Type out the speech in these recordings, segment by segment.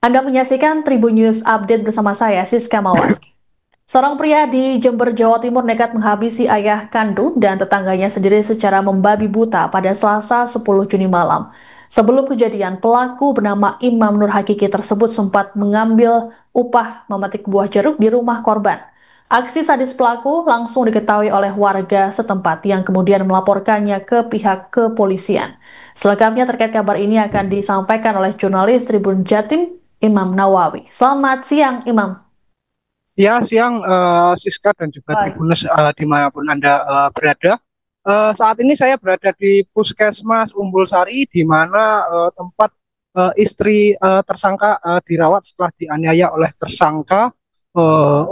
Anda menyaksikan Tribun News Update bersama saya, Siska Mawaski. Seorang pria di Jember, Jawa Timur nekat menghabisi ayah kandung dan tetangganya sendiri secara membabi buta pada Selasa 10 Juni malam. Sebelum kejadian, pelaku bernama Imam Nur Hakiki tersebut sempat mengambil upah memetik buah jeruk di rumah korban. Aksi sadis pelaku langsung diketahui oleh warga setempat yang kemudian melaporkannya ke pihak kepolisian. Selengkapnya terkait kabar ini akan disampaikan oleh jurnalis Tribun Jatim, Imam Nawawi. Selamat siang, Imam. Ya, siang Siska dan juga Baik. Tribuners dimanapun Anda berada. Saat ini saya berada di Puskesmas Umbul Sari, di mana tempat istri tersangka dirawat setelah dianiaya oleh tersangka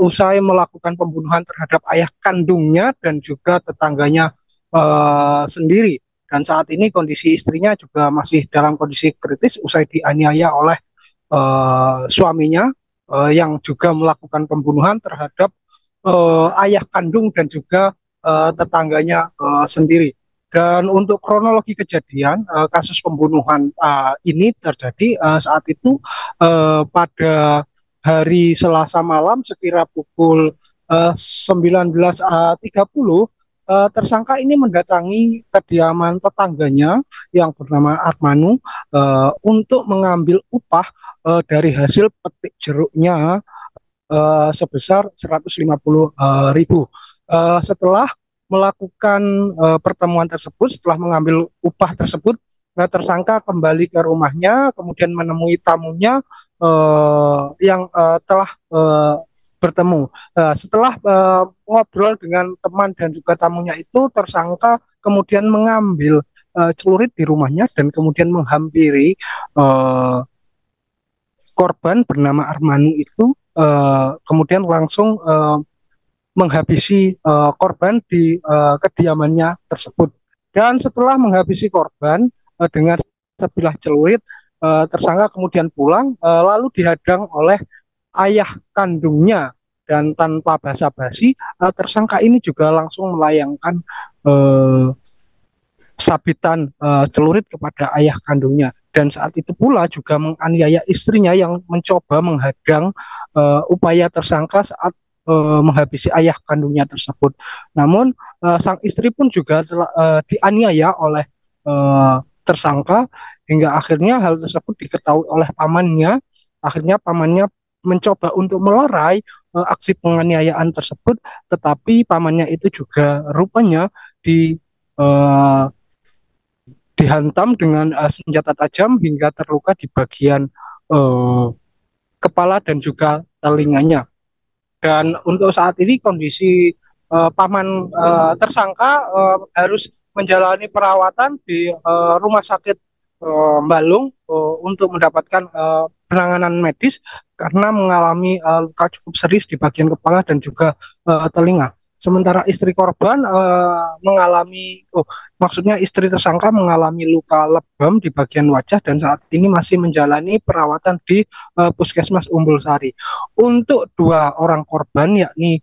usai melakukan pembunuhan terhadap ayah kandungnya dan juga tetangganya sendiri. Dan saat ini kondisi istrinya juga masih dalam kondisi kritis usai dianiaya oleh suaminya yang juga melakukan pembunuhan terhadap ayah kandung dan juga tetangganya sendiri. Dan untuk kronologi kejadian kasus pembunuhan ini terjadi saat itu pada hari Selasa malam sekira pukul 19.30, tersangka ini mendatangi kediaman tetangganya yang bernama Armanu untuk mengambil upah dari hasil petik jeruknya sebesar 150.000. Setelah melakukan pertemuan tersebut, setelah mengambil upah tersebut, tersangka kembali ke rumahnya, kemudian menemui tamunya yang telah bertemu. Setelah ngobrol dengan teman dan juga tamunya itu, tersangka kemudian mengambil celurit di rumahnya dan kemudian menghampiri korban bernama Armanu itu, kemudian langsung menghabisi korban di kediamannya tersebut. Dan setelah menghabisi korban dengan sebilah celurit, tersangka kemudian pulang, lalu dihadang oleh ayah kandungnya, dan tanpa basa-basi tersangka ini juga langsung melayangkan eh, sabitan celurit kepada ayah kandungnya, dan saat itu pula juga menganiaya istrinya yang mencoba menghadang upaya tersangka saat menghabisi ayah kandungnya tersebut. Namun sang istri pun juga dianiaya oleh tersangka hingga akhirnya hal tersebut diketahui oleh pamannya. Akhirnya pamannya mencoba untuk melerai aksi penganiayaan tersebut, tetapi pamannya itu juga rupanya di uh, dihantam dengan senjata tajam hingga terluka di bagian uh, kepala dan juga telinganya. Dan untuk saat ini kondisi paman tersangka harus menjalani perawatan di rumah sakit Balung untuk mendapatkan penanganan medis karena mengalami luka cukup serius di bagian kepala dan juga telinga. Sementara istri korban maksudnya istri tersangka mengalami luka lebam di bagian wajah dan saat ini masih menjalani perawatan di Puskesmas Umbul Sari. Untuk dua orang korban, yakni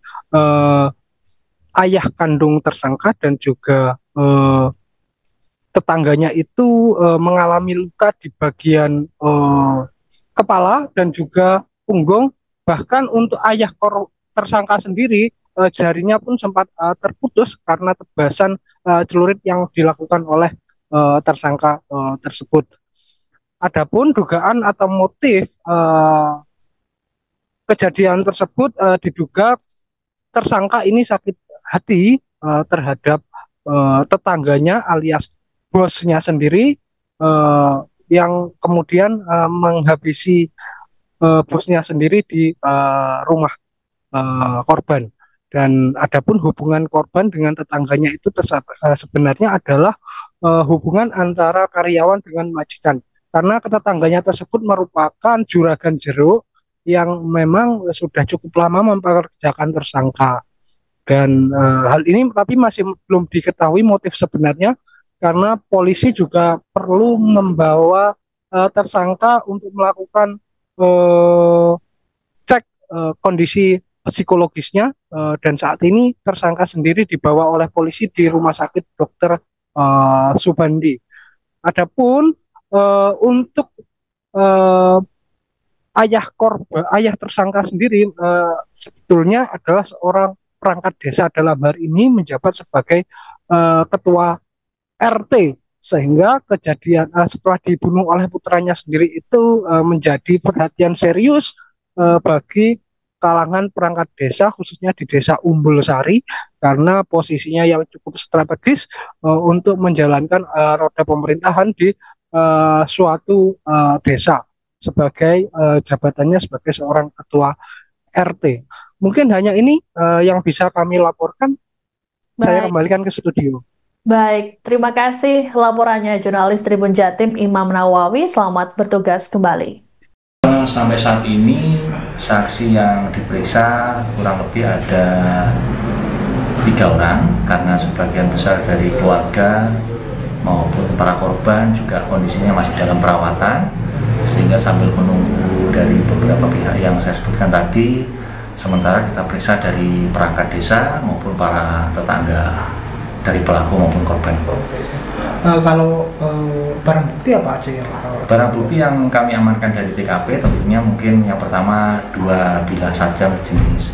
ayah kandung tersangka dan juga tetangganya itu mengalami luka di bagian kepala dan juga punggung. Bahkan untuk ayah tersangka sendiri, jarinya pun sempat terputus karena tebasan celurit yang dilakukan oleh tersangka tersebut. Adapun dugaan atau motif kejadian tersebut diduga tersangka ini sakit hati terhadap tetangganya alias bosnya sendiri, yang kemudian menghabisi bosnya sendiri di rumah korban. Dan adapun hubungan korban dengan tetangganya itu sebenarnya adalah hubungan antara karyawan dengan majikan. Karena tetangganya tersebut merupakan juragan jeruk yang memang sudah cukup lama mempekerjakan tersangka. Dan hal ini tapi masih belum diketahui motif sebenarnya karena polisi juga perlu membawa tersangka untuk melakukan eh, cek kondisi psikologisnya, dan saat ini tersangka sendiri dibawa oleh polisi di Rumah Sakit Dokter Subandi. Adapun untuk eh, ayah tersangka sendiri sebetulnya adalah seorang perangkat desa, dalam hal ini menjabat sebagai ketua RT, sehingga kejadian setelah dibunuh oleh putranya sendiri itu menjadi perhatian serius bagi kalangan perangkat desa, khususnya di desa Umbul Sari, karena posisinya yang cukup strategis untuk menjalankan roda pemerintahan di suatu desa sebagai jabatannya sebagai seorang ketua RT. Mungkin hanya ini yang bisa kami laporkan. Saya Baik, kembalikan ke studio. baik. Terima kasih laporannya jurnalis Tribun Jatim Imam Nawawi. Selamat bertugas kembali. Sampai saat ini saksi yang diperiksa kurang lebih ada 3 orang, karena sebagian besar dari keluarga maupun para korban juga kondisinya masih dalam perawatan, sehingga sambil menunggu dari beberapa pihak yang saya sebutkan tadi, sementara kita periksa dari perangkat desa maupun para tetangga dari pelaku maupun korban. Kalau barang bukti apa aja yang Barang bukti yang kami amankan dari TKP tentunya mungkin yang pertama 2 bilah sajam jenis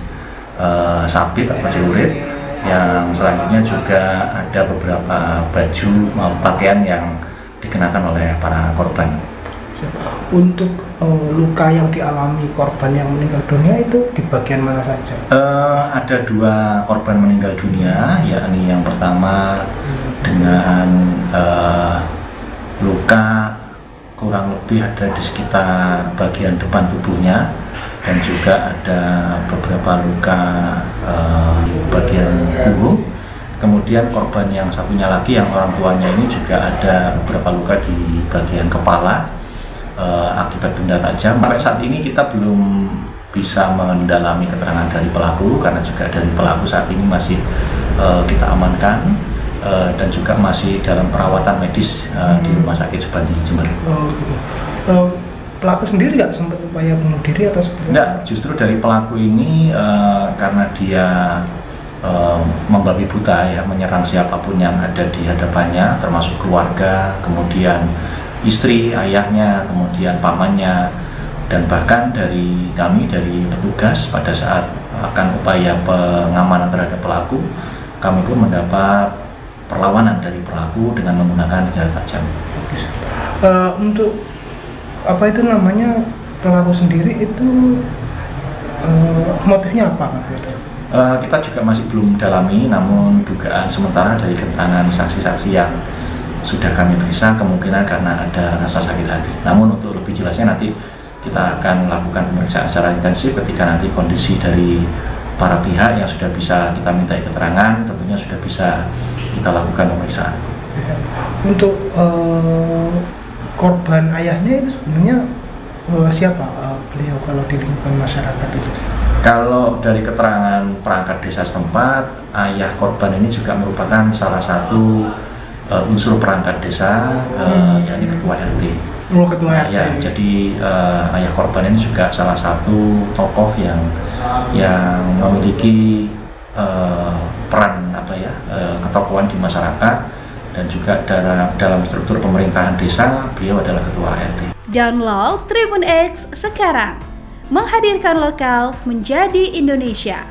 sabit atau celurit, yang selanjutnya juga ada beberapa baju maupun pakaian yang dikenakan oleh para korban. Untuk luka yang dialami korban yang meninggal dunia itu di bagian mana saja? Ada 2 korban meninggal dunia, yakni yang pertama dengan luka kurang lebih ada di sekitar bagian depan tubuhnya, dan juga ada beberapa luka di bagian punggung. Kemudian korban yang satunya lagi yang orang tuanya ini juga ada beberapa luka di bagian kepala akibat benda tajam. Sampai saat ini kita belum bisa mendalami keterangan dari pelaku, karena juga dari pelaku saat ini masih kita amankan dan juga masih dalam perawatan medis di Rumah Sakit Subandi Jember. Pelaku sendiri nggak sempat upaya bunuh diri atau seperti Enggak, justru dari pelaku ini karena dia membabi buta ya, menyerang siapapun yang ada di hadapannya, termasuk keluarga, kemudian istri, ayahnya, kemudian pamannya, dan bahkan dari kami, dari petugas pada saat akan upaya pengamanan terhadap pelaku, kami pun mendapat perlawanan dari pelaku dengan menggunakan senjata tajam. Untuk apa itu namanya, pelaku sendiri itu motifnya apa? Kita juga masih belum dalami, namun dugaan sementara dari keterangan saksi-saksi yang sudah kami periksa kemungkinan karena ada rasa sakit hati. Namun untuk lebih jelasnya nanti kita akan melakukan pemeriksaan secara intensif ketika nanti kondisi dari para pihak yang sudah bisa kita minta keterangan tentunya sudah bisa kita lakukan pemeriksaan. Untuk korban ayahnya itu sebenarnya siapa beliau kalau di lingkungan masyarakat itu? Kalau dari keterangan perangkat desa setempat, ayah korban ini juga merupakan salah satu unsur perangkat desa, yakni ketua RT. Oh, ketua RT. Ya, jadi ayah korban ini juga salah satu tokoh yang memiliki peran ketokohan di masyarakat, dan juga dalam struktur pemerintahan desa beliau adalah ketua RT. Download Tribun X sekarang, menghadirkan lokal menjadi Indonesia.